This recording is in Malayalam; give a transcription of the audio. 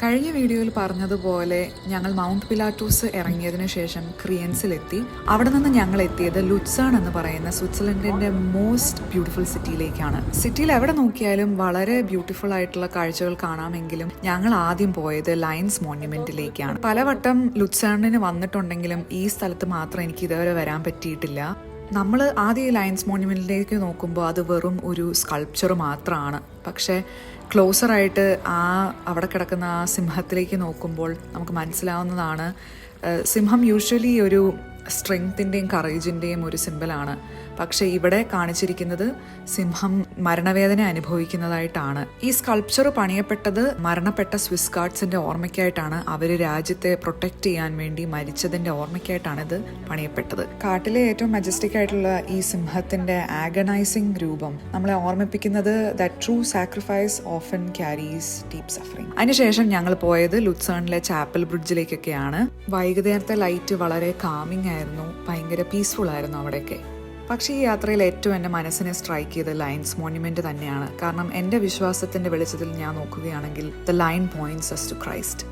കഴിഞ്ഞ വീഡിയോയിൽ പറഞ്ഞതുപോലെ ഞങ്ങൾ മൗണ്ട് പിലാറ്റൂസ് ഇറങ്ങിയതിനു ശേഷം ക്രിയൻസിലെത്തി. അവിടെ നിന്ന് ഞങ്ങൾ എത്തിയത് ലുറ്റ്സേൺ എന്ന് പറയുന്ന സ്വിറ്റ്സർലൻഡിന്റെ മോസ്റ്റ് ബ്യൂട്ടിഫുൾ സിറ്റിയിലേക്കാണ്. സിറ്റിയിൽ എവിടെ നോക്കിയാലും വളരെ ബ്യൂട്ടിഫുൾ ആയിട്ടുള്ള കാഴ്ചകൾ കാണാമെങ്കിലും ഞങ്ങൾ ആദ്യം പോയത് ലയൺസ് മോണ്യുമെന്റിലേക്കാണ്. പലവട്ടം ലുറ്റ്സേണിന് വന്നിട്ടുണ്ടെങ്കിലും ഈ സ്ഥലത്ത് മാത്രം എനിക്ക് ഇതുവരെ വരാൻ പറ്റിയിട്ടില്ല. നമ്മൾ ആദ്യം ലയൺസ് മോണ്യുമെന്റിലേക്ക് നോക്കുമ്പോൾ അത് വെറും ഒരു സ്കൾപ്ചർ മാത്രമാണ്. പക്ഷേ ക്ലോസറായിട്ട് അവിടെ കിടക്കുന്ന ആ സിംഹത്തിലേക്ക് നോക്കുമ്പോൾ നമുക്ക് മനസ്സിലാവുന്നതാണ്, സിംഹം യൂഷ്വലി ഒരു സ്ട്രെങ്ത്തിൻ്റെയും കറേജിൻ്റെയും ഒരു സിമ്പലാണ്. പക്ഷേ ഇവിടെ കാണിച്ചിരിക്കുന്നത് സിംഹം മരണവേദന അനുഭവിക്കുന്നതായിട്ടാണ്. ഈ സ്കൾപ്ചർ പണിയപ്പെട്ടത് മരണപ്പെട്ട സ്വിസ് ഗാർഡ്സിന്റെ ഓർമ്മയ്ക്കായിട്ടാണ്. അവർ രാജ്യത്തെ പ്രൊട്ടക്ട് ചെയ്യാൻ വേണ്ടി മരിച്ചതിന്റെ ഓർമ്മയ്ക്കായിട്ടാണ് ഇത് പണിയപ്പെട്ടത്. കാട്ടിലെ ഏറ്റവും മജസ്റ്റിക് ആയിട്ടുള്ള ഈ സിംഹത്തിന്റെ ആഗനൈസിംഗ് രൂപം നമ്മളെ ഓർമ്മിപ്പിക്കുന്നത് that true sacrifice often carries deep suffering. അതിനുശേഷം ഞങ്ങൾ പോയത് ലുറ്റ്സേണിലെ ചാപ്പൽ ബ്രിഡ്ജിലേക്കൊക്കെയാണ്. വൈകുന്നേരത്തെ ലൈറ്റ് വളരെ കാമിംഗ് ആയിരുന്നു, ഭയങ്കര പീസ്ഫുൾ ആയിരുന്നു അവിടെയൊക്കെ. പക്ഷേ ഈ യാത്രയിൽ ഏറ്റവും എൻ്റെ മനസ്സിനെ സ്ട്രൈക്ക് ചെയ്ത ലയൺസ് മോണ്യുമെന്റ് തന്നെയാണ്. കാരണം എൻ്റെ വിശ്വാസത്തിന്റെ വെളിച്ചത്തിൽ ഞാൻ നോക്കുകയാണെങ്കിൽ the lion points as to Christ.